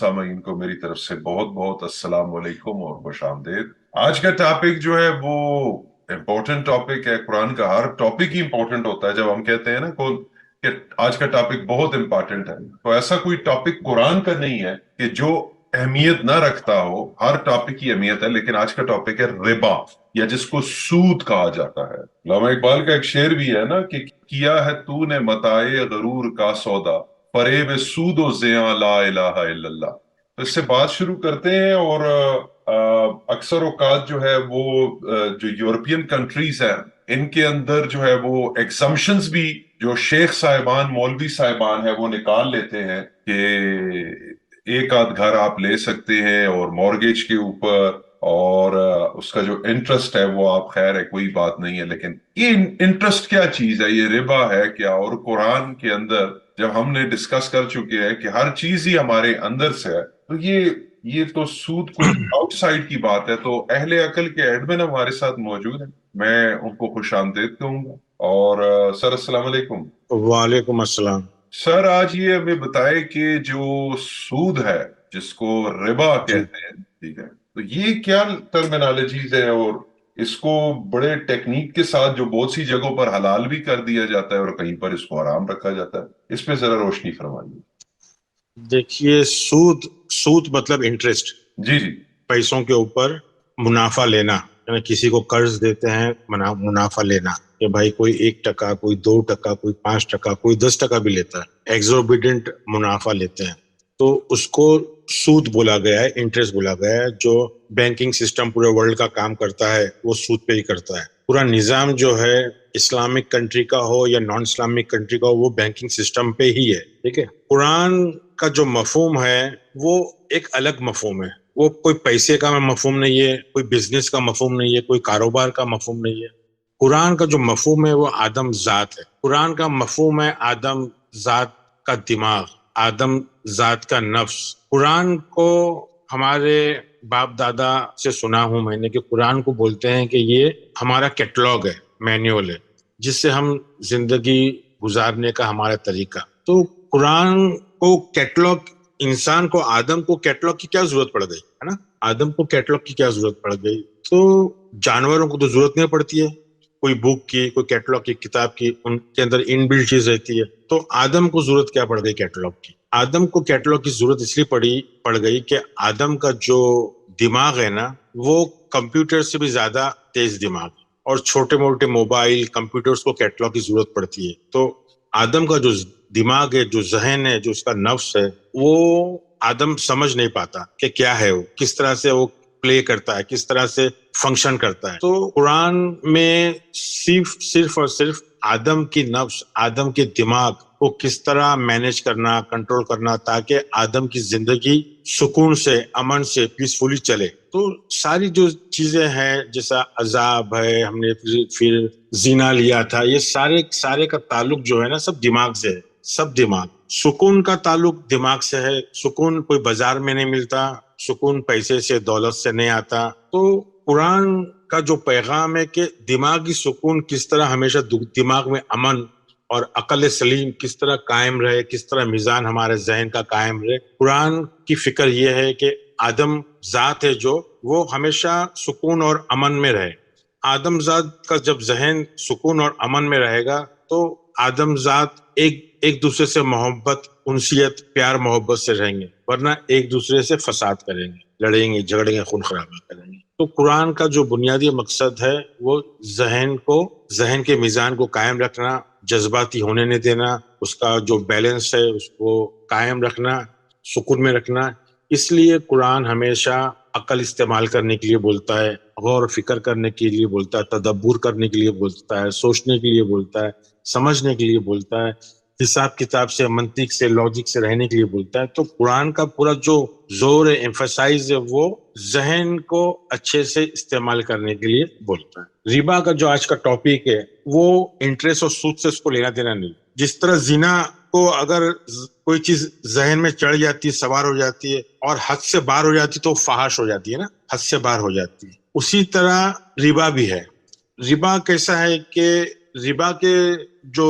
سامعین کو میری طرف سے بہت بہت السلام علیکم اور خوش آمدید۔ آج کا ٹاپک جو ہے وہ امپورٹنٹ ٹاپک ہے۔ قرآن کا ہر ٹاپک ہی امپورٹنٹ ہوتا ہے۔ جب ہم کہتے ہیں نا کہ آج کا ٹاپک بہت امپورٹنٹ ہے، تو ایسا کوئی ٹاپک قرآن کا نہیں ہے کہ جو اہمیت نہ رکھتا ہو۔ ہر ٹاپک کی اہمیت ہے، لیکن آج کا ٹاپک ہے ربا، یا جس کو سود کہا جاتا ہے۔ علامہ اقبال کا ایک شعر بھی ہے نا کہ کیا ہے تو نے متاع غرور کا سودا، فریب سود و زیاں لا الہ الا اللہ۔ تو اس سے بات شروع کرتے ہیں، اور اکثر اوقات جو ہے وہ جو یورپین کنٹریز ہیں ان کے اندر جو ہے وہ ایگزمپشنز بھی جو شیخ صاحبان مولوی صاحبان ہیں وہ نکال لیتے ہیں کہ ایک آدھ گھر آپ لے سکتے ہیں اور مورگیج کے اوپر، اور اس کا جو انٹرسٹ ہے وہ آپ خیر ہے کوئی بات نہیں ہے، لیکن یہ انٹرسٹ کیا چیز ہے، یہ ربا ہے کیا؟ اور قرآن کے اندر جب ہم نے ڈسکس کر چکے ہیں کہ ہر چیز ہی ہمارے اندر سے ہے، تو یہ تو سود کوئی آؤٹ سائڈ کی بات ہے۔ تو اہل عقل کے ایڈمن ہمارے ساتھ موجود ہیں، میں ان کو خوش آمدید کہوں گا۔ اور سر السلام علیکم۔ وعلیکم السلام۔ سر آج یہ ہمیں بتائے کہ جو سود ہے جس کو ربا کہتے ہیں، ٹھیک ہے، تو یہ کیا ٹرمینالوجیز ہے، اور اس کو بڑے ٹیکنیک کے ساتھ جو بہت سی جگہوں پر حلال بھی کر دیا جاتا ہے اور کہیں پر اس کو حرام رکھا جاتا ہے، اس پہ ذرا روشنی فرمائیے۔ دیکھیے، سود مطلب انٹرسٹ، جی جی، پیسوں کے اوپر منافع لینا، یعنی کسی کو قرض دیتے ہیں منافع لینا، کہ بھائی کوئی 1%، کوئی 2%، کوئی 5%، کوئی 10% بھی لیتا ہے، ایگزوربیٹنٹ منافع لیتے ہیں، تو اس کو سود بولا گیا ہے، انٹرسٹ بولا گیا ہے۔ جو بینکنگ سسٹم پورے ورلڈ کا کام کرتا ہے وہ سود پہ ہی کرتا ہے۔ پورا نظام جو ہے اسلامک کنٹری کا ہو یا نان اسلامک کنٹری کا ہو، وہ بینکنگ سسٹم پہ ہی ہے، ٹھیک ہے۔ قرآن کا جو مفہوم ہے وہ ایک الگ مفہوم ہے، وہ کوئی پیسے کا مفہوم نہیں ہے، کوئی بزنس کا مفہوم نہیں ہے، کوئی کاروبار کا مفہوم نہیں ہے۔ قرآن کا جو مفہوم ہے وہ آدم ذات ہے۔ قرآن کا مفہوم ہے آدم ذات کا دماغ، آدم ذات کا نفس۔ قرآن کو ہمارے باپ دادا سے سنا ہوں میں نے کہ قرآن کو بولتے ہیں کہ یہ ہمارا کیٹلاگ ہے، مینیول ہے، جس سے ہم زندگی گزارنے کا ہمارا طریقہ۔ تو قرآن کو کیٹلاگ، انسان کو، آدم کو کیٹلاگ کی کیا ضرورت پڑ گئی ہے نا؟ آدم کو کیٹلاگ کی کیا ضرورت پڑ گئی؟ تو جانوروں کو تو ضرورت نہیں پڑتی ہے کوئی بک کی، کوئی کیٹلاگ کی، کتاب کی، ان کے اندر ان بلڈ چیز رہتی ہے۔ تو آدم کو ضرورت کیا پڑ گئی کیٹلاگ کی؟ آدم کو کیٹلاگ کی ضرورت اس لیے پڑ گئی کہ آدم کا جو دماغ ہے نا وہ کمپیوٹر سے بھی زیادہ تیز دماغ ہے، اور چھوٹے موٹے موبائل کمپیوٹرز کو کیٹلاگ کی ضرورت پڑتی ہے۔ تو آدم کا جو دماغ ہے، جو ذہن ہے، جو اس کا نفس ہے، وہ آدم سمجھ نہیں پاتا کہ کیا ہے، وہ کس طرح سے وہ پلے کرتا ہے، کس طرح سے فنکشن کرتا ہے۔ تو قرآن میں صرف اور صرف آدم کی نفس، آدم کے دماغ کو کس طرح مینج کرنا، کنٹرول کرنا، تاکہ آدم کی زندگی سکون سے، امن سے، پیسفلی چلے۔ تو ساری جو چیزیں ہیں، جیسا عذاب ہے، ہم نے پھر زنا لیا تھا، یہ سارے کا تعلق جو ہے نا سب دماغ سے ہے، سب دماغ۔ سکون کا تعلق دماغ سے ہے۔ سکون کوئی بازار میں نہیں ملتا، سکون پیسے سے، دولت سے نہیں آتا۔ تو قرآن کا جو پیغام ہے کہ دماغی سکون کس طرح ہمیشہ دماغ میں امن اور عقل سلیم کس طرح قائم رہے، کس طرح میزان ہمارے ذہن کا قائم رہے، قرآن کی فکر یہ ہے کہ آدم ذات ہے جو وہ ہمیشہ سکون اور امن میں رہے۔ آدم ذات کا جب ذہن سکون اور امن میں رہے گا تو آدم ذات ایک دوسرے سے محبت، انسیت، پیار محبت سے رہیں گے، ورنہ ایک دوسرے سے فساد کریں گے، لڑیں گے، جھگڑیں گے، خون خرابہ کریں گے۔ تو قرآن کا جو بنیادی مقصد ہے وہ ذہن کے میزان کو قائم رکھنا، جذباتی ہونے نہیں دینا، اس کا جو بیلنس ہے اس کو قائم رکھنا، سکون میں رکھنا۔ اس لیے قرآن ہمیشہ عقل استعمال کرنے کے لیے بولتا ہے، غور و فکر کرنے کے لیے بولتا ہے، تدبر کرنے کے لیے بولتا ہے، سوچنے کے لیے بولتا ہے، سمجھنے کے لیے بولتا ہے، حساب کتاب سے، منطق سے، لاجک سے رہنے کے لیے بولتا ہے۔ تو قرآن کا پورا جو زور ہے، ایمفسائز ہے، وہ ذہن کو اچھے سے استعمال کرنے کے لیے بولتا ہے۔ ربا کا جو آج کا ٹاپک ہے وہ انٹرسٹ اور سود سے اس کو لینا دینا نہیں۔ جس طرح زنا کو اگر کوئی چیز ذہن میں چڑھ جاتی ہے، سوار ہو جاتی ہے اور حد سے باہر ہو جاتی ہے تو فحش ہو جاتی ہے نا، حد سے باہر ہو جاتی ہے، اسی طرح ربا بھی ہے۔ ربا کیسا ہے کہ ربا کے جو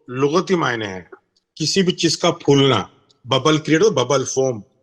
لغتی معنی ہے، کسی بھی چیز کا پھولنا، ببل کریٹ ہو، ببل فوم،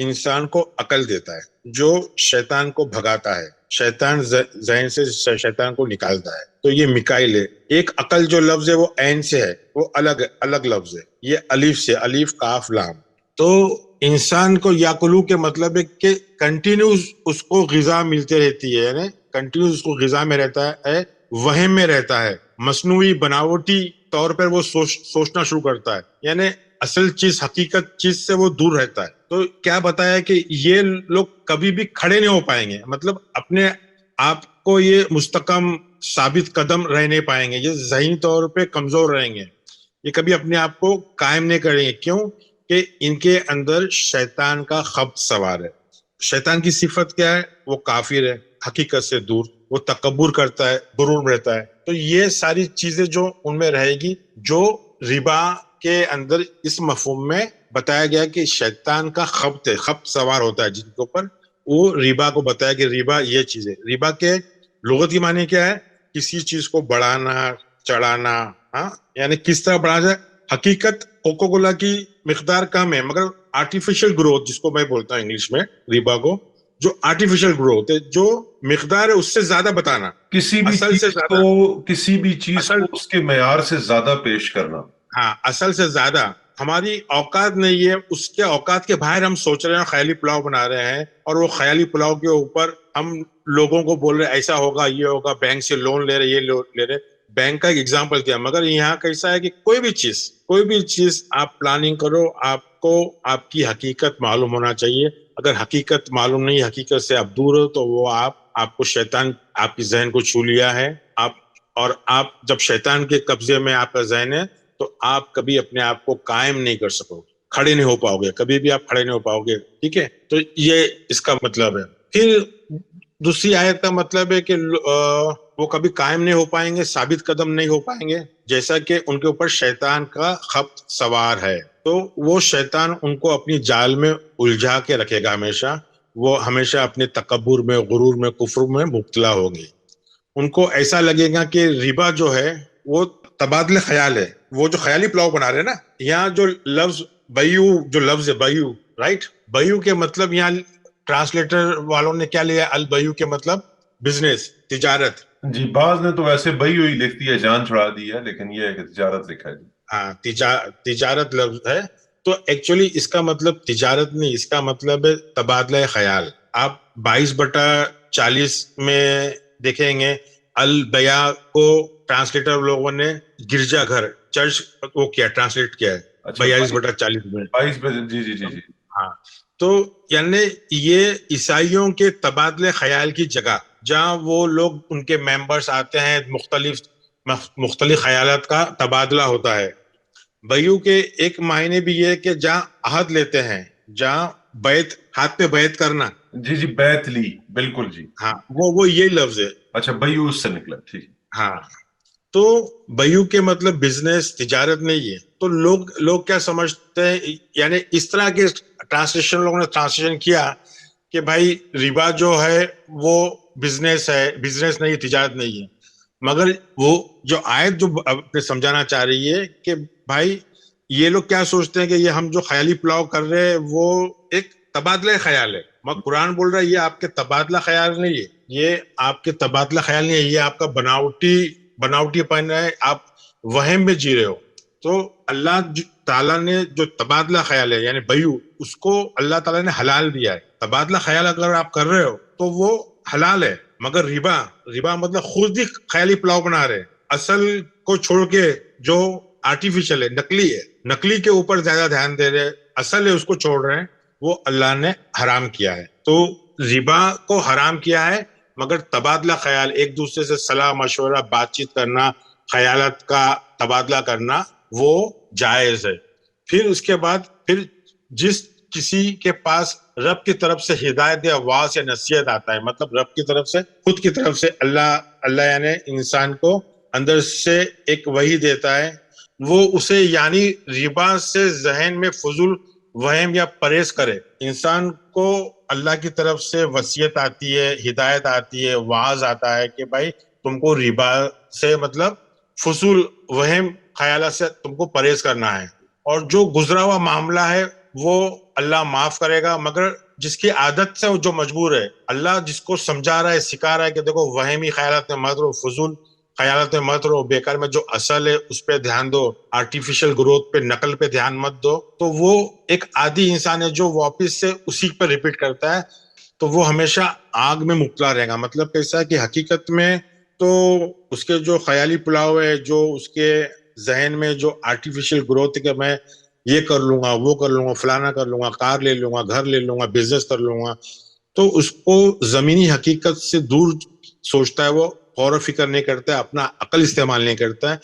انسان کو عقل دیتا ہے جو شیطان کو بھگاتا ہے، شیطان ذہن سے شیطان کو نکالتا ہے، تو یہ میکائیل ہے۔ ایک عقل جو لفظ ہے وہ عین سے ہے، وہ الگ لفظ ہے، یہ الف سے، الف کاف لام۔ تو انسان کو یاکلو کے مطلب ہے کہ کنٹینیوز اس کو غذا ملتی رہتی ہے، یعنی کنٹینیوز اس کو غذا میں رہتا ہے، وہم میں رہتا ہے، مصنوعی بناوٹی طور پر وہ سوچنا شروع کرتا ہے، یعنی اصل چیز، حقیقت چیز سے وہ دور رہتا ہے۔ تو کیا بتایا کہ یہ لوگ کبھی بھی کھڑے نہیں ہو پائیں گے، مطلب اپنے آپ کو یہ مستقم ثابت قدم رہ نہیں پائیں گے، یہ ذہنی طور پہ کمزور رہیں گے، یہ کبھی اپنے آپ کو قائم نہیں کریں گے۔ کیوں؟ کہ ان کے اندر شیطان کا خبط سوار ہے۔ شیطان کی صفت کیا ہے؟ وہ کافر ہے، حقیقت سے دور، وہ تکبر کرتا ہے، غرور میں رہتا ہے۔ تو یہ ساری چیزیں جو ان میں رہے گی، جو ربا کے اندر اس مفہوم میں بتایا گیا کہ شیطان کا خبط ہے، خبط سوار ہوتا ہے جن کے اوپر، وہ ربا کو بتایا کہ ربا یہ چیز ہے۔ ربا کے لغت کی معنی کیا ہے؟ کسی چیز کو بڑھانا، چڑھانا، ہاں، یعنی کس طرح بڑھا جائے۔ حقیقت کوکو کولا کی مقدار کم ہے، مگر آرٹیفیشل گروتھ، جس کو میں بولتا ہوں انگلش میں ربا کو، جو آرٹیفیشل گروتھ ہے، جو مقدار ہے اس سے زیادہ بتانا، کسی بھی اصل سے زیادہ، چیز اصل، کو اس کے معیار سے زیادہ پیش کرنا۔ ہاں، اصل سے زیادہ۔ ہماری اوقات نہیں ہے، اس کے اوقات کے باہر ہم سوچ رہے ہیں، خیالی پلاؤ بنا رہے ہیں، اور وہ خیالی پلاؤ کے اوپر ہم لوگوں کو بول رہے ایسا ہوگا، یہ ہوگا، بینک سے لون لے رہے، یہ لے رہے۔ بینک کا ایک ایگزامپل دیا، مگر یہاں کیسا ہے کہ کوئی بھی چیز آپ پلاننگ کرو، آپ کو آپ کی حقیقت معلوم ہونا چاہیے۔ اگر حقیقت معلوم نہیں، حقیقت سے آپ دور ہو، تو وہ آپ کو شیطان آپ کی ذہن کو چھو لیا ہے۔ آپ جب شیطان کے قبضے میں آپ کا ذہن ہے، تو آپ کبھی اپنے آپ کو قائم نہیں کر سکو گے، کھڑے نہیں ہو پاؤ گے، کبھی بھی آپ کھڑے نہیں ہو پاؤ گے، ٹھیک ہے؟ تو یہ اس کا مطلب ہے۔ پھر دوسری آیت کا مطلب ہے کہ وہ کبھی قائم نہیں ہو پائیں گے، ثابت قدم نہیں ہو پائیں گے، جیسا کہ ان کے اوپر شیطان کا خبط سوار ہے۔ تو وہ شیطان ان کو اپنی جال میں الجھا کے رکھے گا ہمیشہ، وہ ہمیشہ اپنے تکبر میں، غرور میں، کفر میں مبتلا ہوگی۔ ان کو ایسا لگے گا کہ ربا جو ہے وہ تبادلہ خیال ہے، وہ جو خیالی پلاؤ بنا رہے ہیں نا، یہاں جو لفظ بیو، جو لفظ ہے بیو، رائٹ، بیو کے مطلب یہاں ٹرانسلیٹر والوں نے کیا لیا؟ البیو کے مطلب بزنس، تجارت۔ جی، بعض نے تو ویسے بئی ہوئی لکھ دیا، جان چھڑا دی ہے، لیکن یہ ہے کہ تجارت لکھا ہے۔ جی ہاں، تجارت لفظ ہے، تو ایکچولی اس کا مطلب تجارت نہیں، اس کا مطلب ہے تبادلہ خیال۔ آپ 22/40 میں دیکھیں گے، البیع کو ٹرانسلیٹر لوگوں نے گرجا گھر، چرچ وہ کیا ٹرانسلیٹ کیا ہے، اچھا، 42/40 میں۔ 22 جی جی جی جی۔ ہاں، تو یعنی یہ عیسائیوں کے تبادلہ خیال کی جگہ، جہاں وہ لوگ، ان کے ممبرس آتے ہیں، مختلف خیالات کا تبادلہ ہوتا ہے۔ بیعو کے ایک معنی بھی یہ کہ جہاں عہد لیتے ہیں، جہاں بیعت، ہاتھ پہ بیعت کرنا۔ جی جی، بیعت لی، بالکل جی۔ ہاں، وہ یہی لفظ ہے۔ اچھا، بیعو اس سے نکلا، ٹھیک۔ ہاں، تو بیعو کے مطلب بزنس، تجارت نہیں ہے۔ تو لوگ کیا سمجھتے ہیں، یعنی اس طرح کے ٹرانسلیشن، لوگوں نے ٹرانسلیشن کیا کہ بھائی ربا جو ہے وہ بزنس ہے، بزنس نہیں، تجارت نہیں ہے۔ مگر وہ جو آیت جو اپنے سمجھانا چاہ رہی ہے کہ بھائی یہ لوگ کیا سوچتے ہیں کہ یہ ہم جو خیالی پلاؤ کر رہے ہیں وہ ایک تبادلہ خیال ہے، مگر قرآن بول رہا ہے یہ آپ کے تبادلہ خیال نہیں ہے، یہ آپ کے تبادلہ خیال نہیں ہے، یہ آپ کا بناوٹی پن ہے، آپ وہم میں جی رہے ہو۔ تو اللہ تعالیٰ نے جو تبادلہ خیال ہے یعنی بیعو، اس کو اللہ تعالیٰ نے حلال دیا ہے۔ تبادلہ خیال اگر آپ کر رہے ہو تو وہ حلال ہے، مگر ربا مطلب خود ہی خیالی پلاؤ بنا رہے، اصل کو چھوڑ کے جو آرٹیفیشل ہے، نقلی کے اوپر زیادہ دھیان دے رہے، اصل ہے اس کو چھوڑ رہے ہیں، وہ اللہ نے حرام کیا ہے۔ تو ربا کو حرام کیا ہے، مگر تبادلہ خیال، ایک دوسرے سے صلاح مشورہ، بات چیت کرنا، خیالات کا تبادلہ کرنا، وہ جائز ہے۔ پھر اس کے بعد پھر جس کسی کے پاس رب کی طرف سے ہدایت یا واعظ یا نصیحت آتا ہے، مطلب رب کی طرف سے، خود کی طرف سے، اللہ یعنی انسان کو اندر سے ایک وحی دیتا ہے، وہ اسے یعنی ربا سے ذہن میں فضول وہم یا پرہیز کرے۔ انسان کو اللہ کی طرف سے وصیت آتی ہے، ہدایت آتی ہے، واعظ آتا ہے کہ بھائی تم کو ربا سے مطلب فضول وہم خیالات سے تم کو پرہیز کرنا ہے، اور جو گزرا ہوا معاملہ ہے وہ اللہ معاف کرے گا، مگر جس کی عادت سے جو مجبور ہے، اللہ جس کو سمجھا رہا ہے، سکھا رہا ہے کہ دیکھو وہمی خیالات میں مت رہو، فضول خیالات میں مت رہو، بیکار میں جو اصل ہے اس پہ دھیان دو، آرٹیفیشل گروتھ پہ، نقل پہ دھیان مت دو، تو وہ ایک عادی انسان ہے جو واپس سے اسی پہ ریپیٹ کرتا ہے، تو وہ ہمیشہ آگ میں مبتلا رہے گا. مطلب کیسا ہے کہ حقیقت میں تو اس کے جو خیالی پلاؤ ہے، جو اس کے ذہن میں جو آرٹیفیشل گروتھ ہے کہ میں یہ کر لوں گا، وہ کر لوں گا، فلانا کر لوں گا، کار لے لوں گا، گھر لے لوں گا، بزنس کر لوں گا، تو اس کو زمینی حقیقت سے دور سوچتا ہے. وہ غور و فکر نہیں کرتا ہے، اپنا عقل استعمال نہیں کرتا ہے.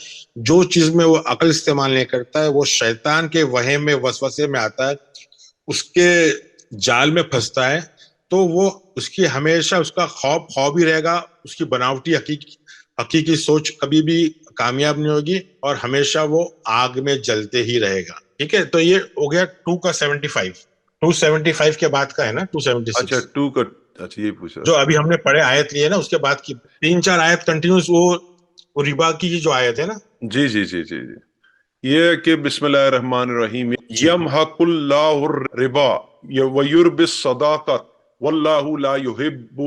جو چیز میں وہ عقل استعمال نہیں کرتا ہے وہ شیطان کے وہم میں، وسوسے میں آتا ہے، اس کے جال میں پھنستا ہے. تو وہ اس کی ہمیشہ اس کا خواب ہی رہے گا. اس کی بناوٹی حقیقی سوچ کبھی بھی کامیاب نہیں ہوگی اور ہمیشہ وہ آگ میں جلتے ہی رہے گا. ٹھیک ہے، تو یہ ہو گیا 2 کا 75. 275 کے بعد کا ہے نا 276. اچھا 2 کا، اچھا یہ پوچھا جو ابھی ہم نے پڑھے آیت لی ہے نا، اس کے بعد کی 3-4 آیت کنٹینیوس وہ ربا کی جو آیت ہے نا. جی جی جی جی جی یہ کہ بسم اللہ الرحمن الرحیم، جی یمحق اللہ الربا ویربی الصداقۃ واللہ لا یحب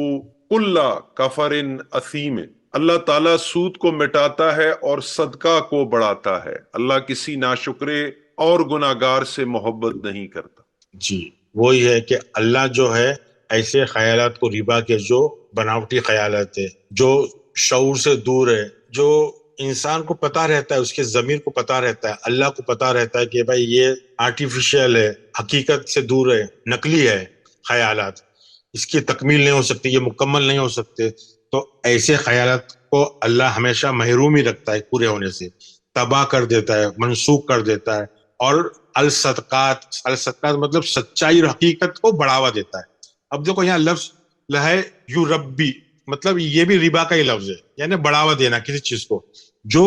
کل کفر اثیم. اللہ تعالیٰ سود کو مٹاتا ہے اور صدقہ کو بڑھاتا ہے. اللہ کسی ناشکرے اور گناہگار سے محبت نہیں کرتا. جی، وہی ہے کہ اللہ جو ہے ایسے خیالات کو، ربا کے جو بناوٹی خیالات ہے، جو شعور سے دور ہے، جو انسان کو پتا رہتا ہے، اس کے ضمیر کو پتا رہتا ہے، اللہ کو پتا رہتا ہے کہ بھائی یہ آرٹیفیشل ہے، حقیقت سے دور ہے، نقلی ہے خیالات، اس کی تکمیل نہیں ہو سکتی، یہ مکمل نہیں ہو سکتے. تو ایسے خیالات کو اللہ ہمیشہ محروم ہی رکھتا ہے پورے ہونے سے، تباہ کر دیتا ہے، منسوخ کر دیتا ہے. اور الصدقات مطلب سچائی اور حقیقت کو بڑھاوا دیتا ہے. اب دیکھو یہاں لفظ ہے یو ربی، مطلب یہ بھی ربا کا ہی لفظ ہے، یعنی بڑھاوا دینا کسی چیز کو. جو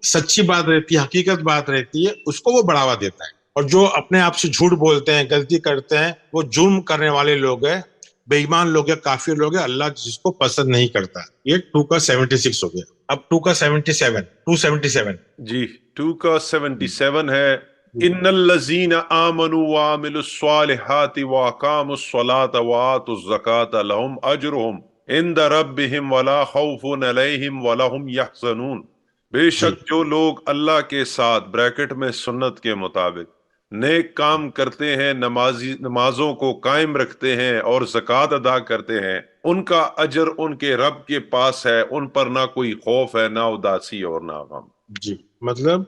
سچی بات رہتی ہے، حقیقت بات رہتی ہے، اس کو وہ بڑھاوا دیتا ہے. اور جو اپنے آپ سے جھوٹ بولتے ہیں، غلطی کرتے ہیں، وہ جرم کرنے والے لوگ ہیں، بے ایمان لوگ ہیں، کافر لوگ ہیں، اللہ جس کو پسند نہیں کرتا. یہ 2 کا 76 ہو گیا. اب 2 کا 277. جی 2 کا 77 ہے، ان الذین آمنوا وعملوا الصالحات واقاموا الصلاة وآتوا الزکاة لهم اجرهم عند ربهم ولا خوف علیہم ولا هم یحزنون. بے شک جو لوگ اللہ کے ساتھ بریکٹ میں سنت کے مطابق نیک کام کرتے ہیں، نمازوں کو قائم رکھتے ہیں اور زکوٰۃ ادا کرتے ہیں، ان کا اجر ان کے رب کے پاس ہے، ان پر نہ کوئی خوف ہے، نہ اداسی اور نہ غم. جی، مطلب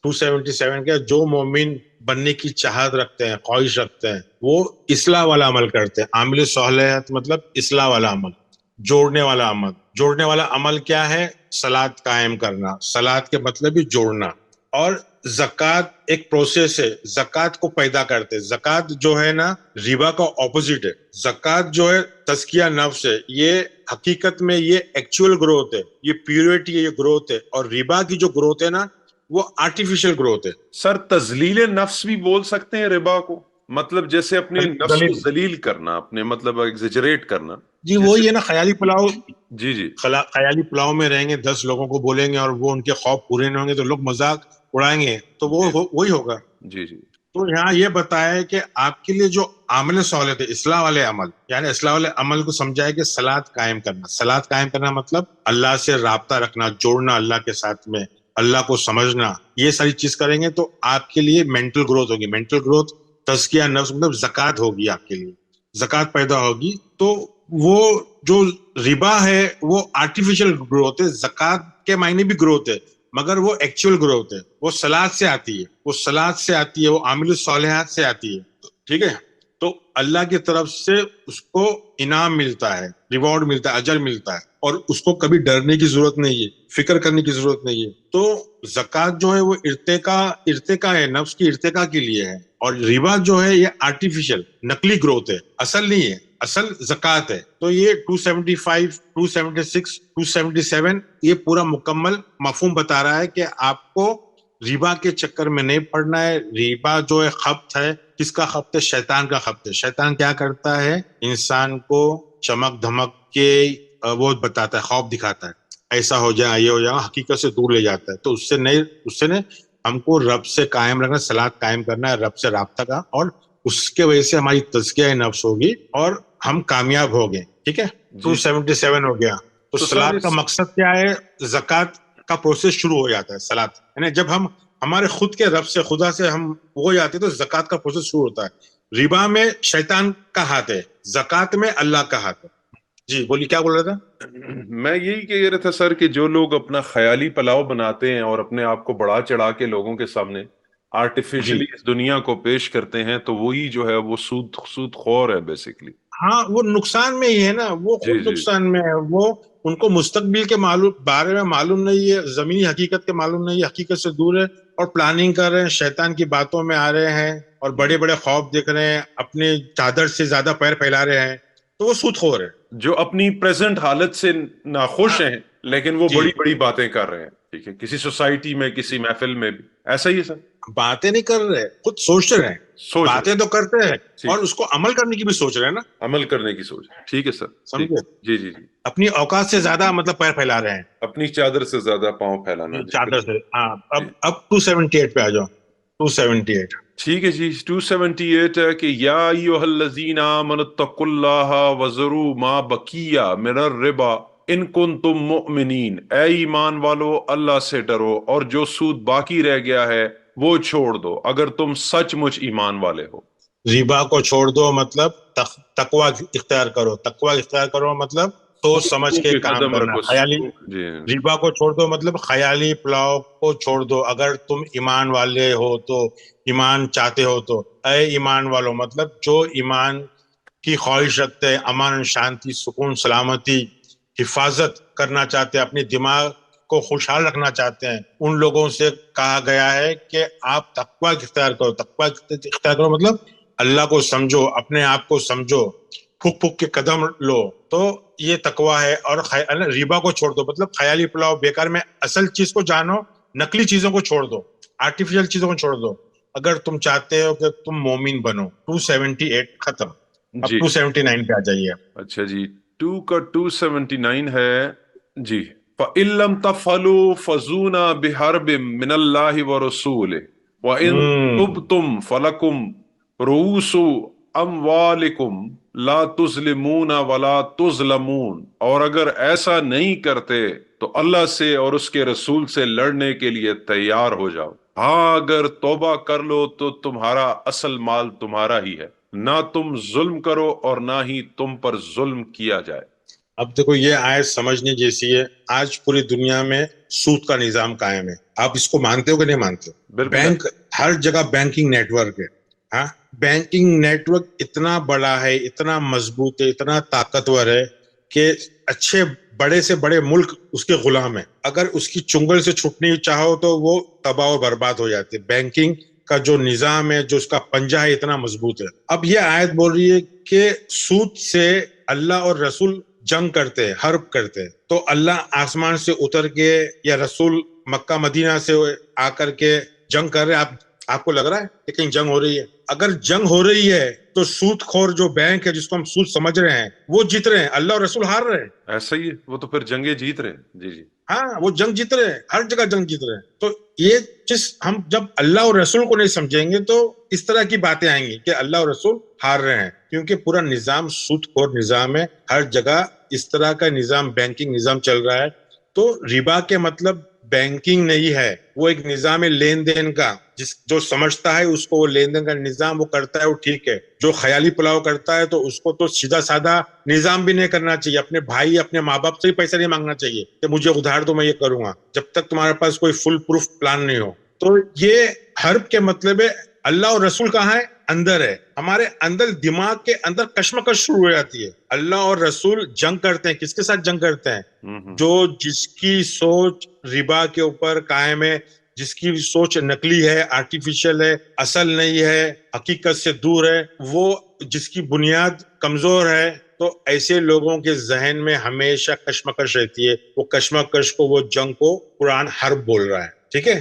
277 کا جو مومن بننے کی چاہت رکھتے ہیں، خواہش رکھتے ہیں، وہ اصلاح والا عمل کرتے ہیں. عامل صالحات مطلب اصلاح والا عمل، جوڑنے والا عمل. جوڑنے والا عمل کیا ہے؟ صلاۃ قائم کرنا. صلاۃ کے مطلب ہی جوڑنا. اور زکوٰۃ ایک پروسیس ہے، زکوٰۃ کو پیدا کرتے. زکوٰۃ جو ہے نا ربا کا اپوزٹ ہے. زکوٰۃ جو ہے تزکیہ نفس ہے، یہ حقیقت میں یہ ایکچوئل گروتھ ہے، یہ پیورٹی ہے، یہ گروتھ ہے. اور ربا کی جو گروتھ ہے نا وہ آرٹیفیشل گروتھ ہے. سر تذلیل نفس بھی بول سکتے ہیں ربا کو، مطلب جیسے اپنے نفس کو ذلیل کرنا، اپنے مطلب ایگزیجریٹ کرنا. جی وہی ہے نا خیالی پلاؤ. جی جی خیالی پلاؤ میں رہیں گے، 10 لوگوں کو بولیں گے اور وہ ان کے خواب پورے نہیں ہوں گے تو لوگ مذاق اڑائیں گے، تو وہ وہی ہوگا. جی جی تو یہاں یہ بتایا ہے کہ آپ کے لیے جو عامل صالحات ہے، اصلاح والے عمل، یعنی اصلاح والے عمل کو سمجھا ہے کہ صلاۃ قائم کرنا. صلاۃ قائم کرنا مطلب اللہ سے رابطہ رکھنا، جوڑنا اللہ کے ساتھ میں، اللہ کو سمجھنا. یہ ساری چیز کریں گے تو آپ کے لیے مینٹل گروتھ ہوگی. مینٹل گروتھ تزکیہ نفس مطلب زکوٰۃ ہوگی، آپ کے لیے زکوٰۃ پیدا ہوگی. تو وہ جو ربا ہے وہ آرٹیفیشل گروتھ ہے. زکوٰۃ کے معنی بھی گروتھ ہے، مگر وہ ایکچوئل گروتھ ہے، وہ صلاۃ سے آتی ہے، وہ صلاۃ سے آتی ہے، وہ عامل الصالحات سے آتی ہے. ٹھیک ہے، تو اللہ کی طرف سے اس کو انعام ملتا ہے، ریوارڈ ملتا ہے، اجر ملتا ہے، اور اس کو کبھی ڈرنے کی ضرورت نہیں ہے، فکر کرنے کی ضرورت نہیں ہے. تو زکوٰۃ جو ہے وہ ارتقا ہے، نفس کی ارتقا کے لیے ہے. اور ربا جو ہے یہ آرٹیفیشل نقلی گروتھ ہے، اصل نہیں ہے، اصل زکوٰۃ ہے. تو یہ 275 276 277 یہ پورا مکمل مفہوم بتا رہا ہے کہ آپ کو ربا کے چکر میں نہیں پڑنا ہے. ربا جو ہے خبط ہے، کس کا خبط ہے؟ شیطان کا خبط ہے. شیطان کیا کرتا ہے؟ انسان کو چمک دھمک کے وہ بتاتا ہے، خواب دکھاتا ہے، ایسا ہو جائے، یہ ہو جائے، حقیقت سے دور لے جاتا ہے. تو اس سے نہیں ہم کو رب سے قائم رکھنا، صلاۃ قائم کرنا ہے، رب سے رابطہ کا، اور اس کے وجہ سے ہماری تزکیہ نفس ہوگی اور ہم کامیاب ہو گئے. ٹھیک ہے, 277 ہو گیا. تو صلاۃ کا مقصد کیا ہے؟ زکوٰۃ کا پروسیس شروع ہو جاتا ہے. صلاۃ یعنی جب ہم ہمارے خود کے رب سے خدا سے ہم ہو جاتے تو زکوٰۃ کا پروسیس شروع ہوتا ہے. ربا میں شیطان کا ہاتھ ہے, زکوٰۃ میں اللہ کا ہاتھ ہے. جی بولیے, کیا بول رہا تھا؟ میں یہی کہہ رہا تھا سر کہ جو لوگ اپنا خیالی پلاؤ بناتے ہیں اور اپنے آپ کو بڑا چڑھا کے لوگوں کے سامنے آرٹیفیشلی اس دنیا کو پیش کرتے ہیں, تو وہی جو ہے وہ سود خور ہے بیسیکلی. ہاں, وہ نقصان میں ہی ہے نا, وہ خود نقصان میں ہے. وہ ان کو مستقبل کے بارے میں معلوم نہیں ہے, زمینی حقیقت کے معلوم نہیں ہے, حقیقت سے دور ہے اور پلاننگ کر رہے ہیں, شیطان کی باتوں میں آ رہے ہیں اور بڑے بڑے خواب دیکھ رہے ہیں, اپنے چادر سے زیادہ پیر پھیلا رہے ہیں, تو وہ سود خور ہے. جو اپنی پریزنٹ حالت سے ناخوش ہیں لیکن وہ بڑی بڑی باتیں کر رہے ہیں. ٹھیک ہے, کسی سوسائٹی میں, کسی محفل میں بھی ایسا ہی ہے سر. باتیں نہیں کر رہے, خود سوچ رہے ہیں. باتیں تو کرتے ہیں اور اس کو عمل کرنے کی بھی سوچ رہے ہیں نا, عمل کرنے کی سوچ. ٹھیک ہے سر, سمجھے؟ جی جی جی. اپنی اوقات سے زیادہ مطلب پیر پھیلا رہے ہیں, اپنی چادر سے زیادہ پاؤں پھیلانا. چادر سے. ہاں, اب 278 پہ آ جاؤ. 278 ٹھیک ہے جی. 278 ہے کہ یا ایھا الذین آمنوا اتقوا اللہ وذروا ما بقی من الربا ان کنتم مؤمنین. اے ایمان والو, اللہ سے ڈرو اور جو سود باقی رہ گیا ہے وہ چھوڑ دو اگر تم سچ مچ ایمان والے ہو. ربا کو چھوڑ دو مطلب تقوی اختیار کرو. تقوی اختیار کرو مطلب سوچ سمجھ کے کام کرنا. خیالی ربا کو چھوڑ دو مطلب خیالی پلاؤ کو چھوڑ دو اگر تم ایمان والے ہو, تو ایمان چاہتے ہو تو. اے ایمان والو مطلب جو ایمان کی خواہش رکھتے ہیں, امن, شانتی, سکون, سلامتی, حفاظت کرنا چاہتے ہیں, اپنے دماغ کو خوشحال رکھنا چاہتے ہیں, ان لوگوں سے کہا گیا ہے کہ آپ تقوی اختیار کرو. تقوی اختیار کرو مطلب اللہ کو سمجھو, اپنے آپ کو سمجھو, پھک پھک کے قدم لو, تو یہ تقوی ہے. اور ربا کو چھوڑ دو مطلب خیالی پلاؤ بیکار میں, اصل چیز کو جانو, نقلی چیزوں کو چھوڑ دو, آرٹیفیشل چیزوں کو چھوڑ دو اگر تم چاہتے ہو کہ تم مومن بنو. 278 ختم. اب 279 پہ آ جائیے. اچھا جی, 2 کا 279 ہے جی. فَإِن لَّمْ تَفْعَلُوا فَذُوقُوا بِحَرْبٍ مِّنَ اللَّهِ وَرَسُولِهِ وَإِن تُبْتُمْ فَلَكُمْ رُءُوسُ أَمْوَالِكُمْ لَا تُظْلِمُونَ وَلَا تُظْلَمُونَ. اور اگر ایسا نہیں کرتے تو اللہ سے اور اس کے رسول سے لڑنے کے لیے تیار ہو جاؤ. ہاں, اگر توبہ کر لو تو تمہارا اصل مال تمہارا ہی ہے, نہ تم ظلم کرو اور نہ ہی تم پر ظلم کیا جائے. اب دیکھو یہ آیت سمجھنے جیسی ہے. آج پوری دنیا میں سود کا نظام قائم ہے. آپ اس کو مانتے ہو کہ نہیں مانتے ہو؟ بینک ہر جگہ بینکنگ نیٹ ورک ہے. ہاں, بینکنگ نیٹ ورک اتنا بڑا ہے, اتنا مضبوط ہے, اتنا طاقتور ہے کہ اچھے بڑے سے بڑے ملک اس کے غلام ہیں. اگر اس کی چنگل سے چھٹنی چاہو تو وہ تباہ و برباد ہو جاتے. بینکنگ کا جو نظام ہے, جو اس کا پنجہ ہے, اتنا مضبوط ہے. اب یہ آیت بول رہی ہے کہ سود سے اللہ اور رسول جنگ کرتے ہیں, حرب کرتے ہیں. تو اللہ آسمان سے اتر کے یا رسول مکہ مدینہ سے آ کر کے جنگ کر رہے ہیں. آپ کو لگ رہا ہے کہ کہیں جنگ ہو رہی ہے؟ اگر جنگ ہو رہی ہے تو سود خور جو بینک ہے جس کو ہم سود سمجھ رہے ہیں وہ جیت رہے ہیں, اللہ اور رسول ہار رہے ہیں. ایسا ہی ہے, وہ تو پھر جنگیں جیت رہے ہیں. جی جی ہاں, وہ جنگ جیت رہے ہیں, ہر جگہ جنگ جیت رہے ہیں. تو یہ چیز ہم جب اللہ اور رسول کو نہیں سمجھیں گے تو اس طرح کی باتیں آئیں گی کہ اللہ اور رسول ہار رہے ہیں, کیونکہ پورا نظام سود خور نظام ہے. ہر جگہ اس طرح کا نظام, بینکنگ نظام چل رہا ہے. تو ربا کے مطلب بینکنگ نہیں ہے, وہ ایک نظام ہے لین دین کا. جو سمجھتا ہے اس کو وہ لین دین کا نظام وہ کرتا ہے, وہ ٹھیک ہے. جو خیالی پلاؤ کرتا ہے تو اس کو تو سیدھا سادہ نظام بھی نہیں کرنا چاہیے. اپنے بھائی, اپنے ماں باپ سے بھی پیسہ نہیں مانگنا چاہیے کہ مجھے ادھار دو, میں یہ کروں گا, جب تک تمہارے پاس کوئی فل پروف پلان نہیں ہو. تو یہ حرب کے مطلب ہے. اللہ اور رسول کہاں ہے؟ اندر ہے. ہمارے اندر دماغ کے اندر کشمکش شروع ہو جاتی ہے. اللہ اور رسول جنگ کرتے ہیں. کس کے ساتھ جنگ کرتے ہیں؟ جو جس کی سوچ ربا کے اوپر قائم ہے, جس کی سوچ نقلی ہے, آرٹیفیشل ہے, اصل نہیں ہے, حقیقت سے دور ہے, وہ جس کی بنیاد کمزور ہے. تو ایسے لوگوں کے ذہن میں ہمیشہ کشمکش رہتی ہے. وہ کشمکش کو, وہ جنگ کو قرآن حرب بول رہا ہے. ٹھیک ہے,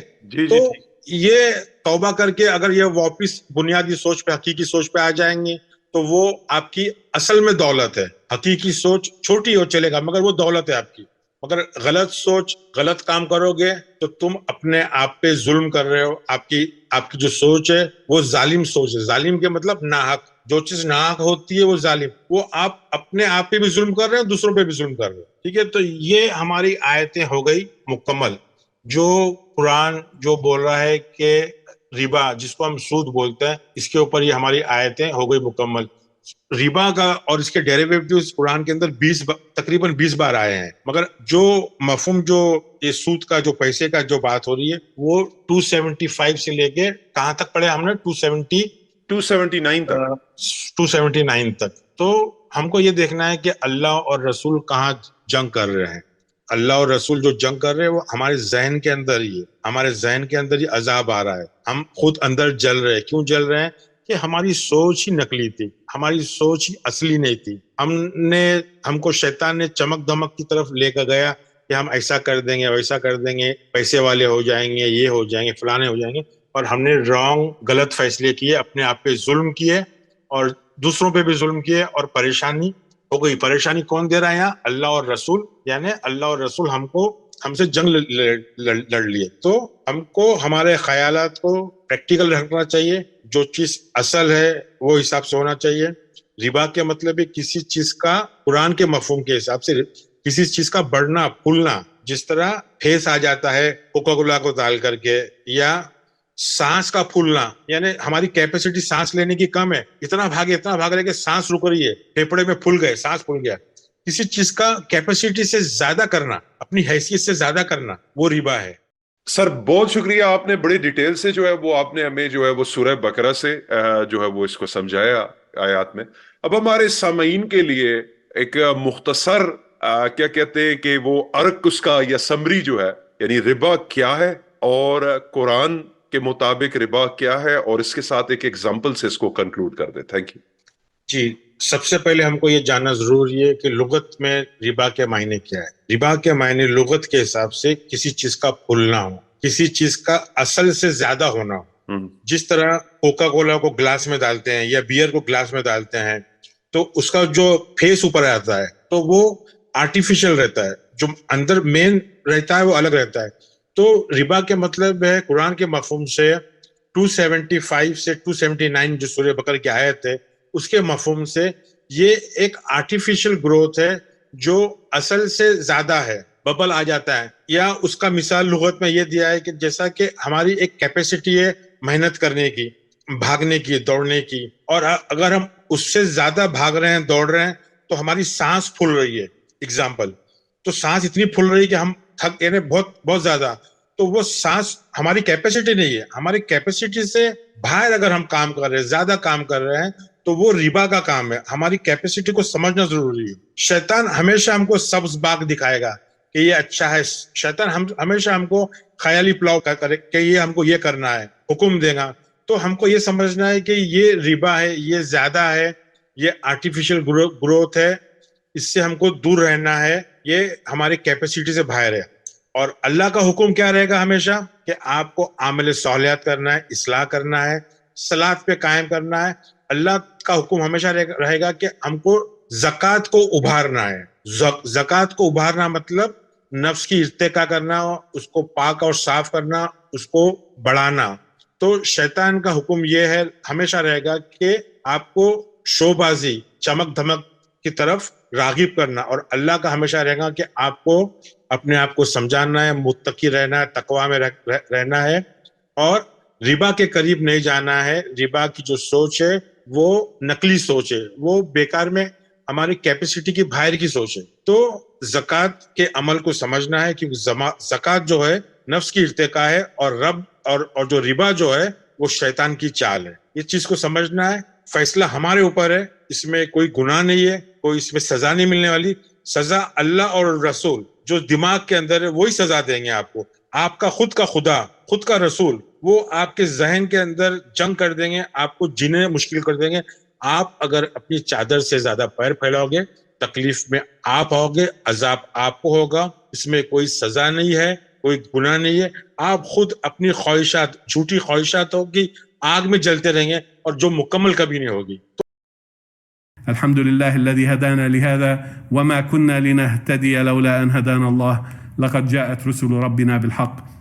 تو یہ توبہ کر کے اگر یہ واپس بنیادی سوچ پہ, حقیقی سوچ پہ آ جائیں گے تو وہ آپ کی اصل میں دولت ہے. حقیقی سوچ چھوٹی ہو چلے گا مگر وہ دولت ہے آپ کی. مگر غلط سوچ غلط کام کرو گے تو تم اپنے آپ پہ ظلم کر رہے ہو. آپ کی جو سوچ ہے وہ ظالم سوچ ہے. ظالم کے مطلب ناحق. جو چیز ناحق ہوتی ہے وہ ظالم. وہ آپ اپنے آپ پہ بھی ظلم کر رہے ہیں, دوسروں پہ بھی ظلم کر رہے ہیں. ٹھیک ہے, تو یہ ہماری آیتیں ہو گئی مکمل. جو قرآن جو بول رہا ہے کہ ربا, جس کو ہم سود بولتے ہیں, اس کے اوپر یہ ہماری آیتیں ہو گئی مکمل. ربا کا اور اس کے ڈیریویٹیوز قرآن کے اندر تقریباً 20 بار آئے ہیں. مگر جو مفہوم جو یہ سود کا جو پیسے کا جو بات ہو رہی ہے وہ 275 سے لے کے کہاں تک پڑھے ہم نے, 279 تک. 279 تک. تو ہم کو یہ دیکھنا ہے کہ اللہ اور رسول کہاں جنگ کر رہے ہیں. اللہ اور رسول جو جنگ کر رہے ہیں وہ ہمارے ذہن کے اندر ہی ہے. ہمارے ذہن کے اندر ہی عذاب آ رہا ہے. ہم خود اندر جل رہے ہیں. کیوں جل رہے ہیں؟ کہ ہماری سوچ ہی نقلی تھی, ہماری سوچ ہی اصلی نہیں تھی. ہم کو شیطان نے چمک دمک کی طرف لے کر گیا کہ ہم ایسا کر دیں گے, ویسا کر دیں گے, پیسے والے ہو جائیں گے, یہ ہو جائیں گے, فلانے ہو جائیں گے. اور ہم نے غلط فیصلے کیے, اپنے آپ پہ ظلم کیے اور دوسروں پہ بھی ظلم کیے, اور پریشانی ہو گئی. پریشانی کون دے رہا ہے یہاں؟ اللہ اور رسول. یعنی اللہ اور رسول ہم سے جنگ لڑ لیے. تو ہم کو ہمارے خیالات کو پریکٹیکل رکھنا چاہیے. جو چیز اصل ہے وہ حساب سے ہونا چاہیے. ربا کے مطلب ہے کسی چیز کا قرآن کے مفہوم کے حساب سے کسی چیز کا بڑھنا پھولنا. جس طرح پھیس آ جاتا ہے کوکا کولا کو ڈال کر کے, یا سانس کا پھولنا, یعنی ہماری کیپیسٹی سانس لینے کی کم ہے, اتنا بھاگ رہے کہ سانس رک رہی ہے, پھیپڑے میں پھول گئے, سانس پھول گیا. کسی چیز کا کیپیسٹی سے زیادہ کرنا, اپنی حیثیت سے زیادہ کرنا, وہ ربا ہے. سر بہت شکریہ, آپ نے بڑی ڈیٹیل سے جو ہے وہ آپ نے ہمیں جو ہے وہ سورہ بقرہ سے جو ہے وہ اس کو سمجھایا آیات میں. اب ہمارے سامعین کے لیے ایک مختصر کیا کہتے ہیں کہ وہ ارک اس کا یا سمری جو ہے, یعنی ربا کیا ہے اور قرآن کے مطابق ربا کیا ہے, اور اس کے ساتھ ایک ایگزامپل سے اس کو کنکلوڈ کر دیں. Thank you. جی, سب سے پہلے ہم کو یہ جاننا ضروری ہے کہ لغت میں ربا کے معنی کیا ہے. ربا کے معنی لغت کے حساب سے کسی چیز کا پھولنا ہو, کسی چیز کا اصل سے زیادہ ہونا ہو. جس طرح کوکا کولا کو گلاس میں ڈالتے ہیں یا بیئر کو گلاس میں ڈالتے ہیں تو اس کا جو فیس اوپر آتا ہے تو وہ آرٹیفیشل رہتا ہے, جو اندر مین رہتا ہے وہ الگ رہتا ہے. تو ربا کے مطلب ہے قرآن کے مفہوم سے 275 سے 279 جو سورہ بقرہ کی آیت ہے اس کے مفہوم سے یہ ایک آرٹیفیشل گروتھ ہے جو اصل سے زیادہ ہے, ببل آ جاتا ہے. یا اس کا مثال لغت میں یہ دیا ہے کہ جیسا کہ ہماری ایک کیپیسٹی ہے محنت کرنے کی, بھاگنے کی, دوڑنے کی, اور اگر ہم اس سے زیادہ بھاگ رہے ہیں, دوڑ رہے ہیں تو ہماری سانس پھول رہی ہے. ایگزامپل, تو سانس اتنی پھول رہی ہے کہ ہم تھک گئے بہت زیادہ, تو وہ سانس ہماری کیپیسٹی نہیں ہے. ہماری کیپیسٹی سے باہر اگر ہم کام کر رہے ہیں, زیادہ کام کر رہے ہیں, تو وہ ربا کا کام ہے. ہماری کیپیسٹی کو سمجھنا ضروری ہے. شیطان ہمیشہ ہم کو سبز باغ دکھائے گا کہ یہ اچھا ہے. شیطان ہمیشہ ہم کو خیالی پلاؤ کرے کہ یہ ہم کو یہ کرنا ہے, حکم دے گا. تو ہم کو یہ سمجھنا ہے کہ یہ ربا ہے, یہ زیادہ ہے, یہ آرٹیفیشل گروتھ ہے, اس سے ہم کو دور رہنا ہے, یہ ہماری کیپیسٹی سے باہر ہے. اور اللہ کا حکم کیا رہے گا ہمیشہ کہ آپ کو عمل صالحات کرنا ہے, اصلاح کرنا ہے, صلاۃ پہ قائم کرنا ہے. اللہ کا حکم ہمیشہ رہے گا کہ ہم کو زکوٰۃ کو ابھارنا ہے. زکوٰۃ کو ابھارنا مطلب نفس کی ارتقا کرنا, اس کو پاک اور صاف کرنا, اس کو بڑھانا. تو شیطان کا حکم یہ ہے ہمیشہ رہے گا کہ آپ کو شو بازی, چمک دھمک کی طرف راغب کرنا. اور اللہ کا ہمیشہ رہے گا کہ آپ کو اپنے آپ کو سمجھانا ہے, متقی رہنا ہے, تقوی میں رہنا ہے, اور ربا کے قریب نہیں جانا ہے. ربا کی جو سوچ ہے وہ نقلی سوچ ہے, وہ بیکار میں ہماری کیپیسٹی کی باہر کی سوچ ہے. تو زکوٰۃ کے عمل کو سمجھنا ہے کہ زکوٰۃ جو ہے نفس کی ارتقا ہے, اور جو ربا جو ہے وہ شیطان کی چال ہے. یہ چیز کو سمجھنا ہے. فیصلہ ہمارے اوپر ہے, اس میں کوئی گناہ نہیں ہے, کوئی اس میں سزا نہیں ملنے والی. سزا اللہ اور رسول جو دماغ کے اندر ہے وہی سزا دیں گے آپ کو. آپ کا خود کا خدا, خود کا رسول, وہ آپ کے ذہن کے اندر جنگ کر دیں گے, آپ کو جینے مشکل کر دیں گے. آپ اگر اپنی چادر سے زیادہ پیر پھیلاؤ گے, تکلیف میں آپ ہوگے, عذاب آپ کو ہوگا. اس میں کوئی سزا نہیں ہے, کوئی گناہ نہیں ہے. آپ خود اپنی خواہشات, جھوٹی خواہشات ہوگی, آگ میں جلتے رہیں گے, اور جو مکمل کبھی نہیں ہوگی. الحمد لله الذي هدانا لهذا وما كنا لنهتدي لولا أن هدانا الله لقد جاءت رسل ربنا بالحق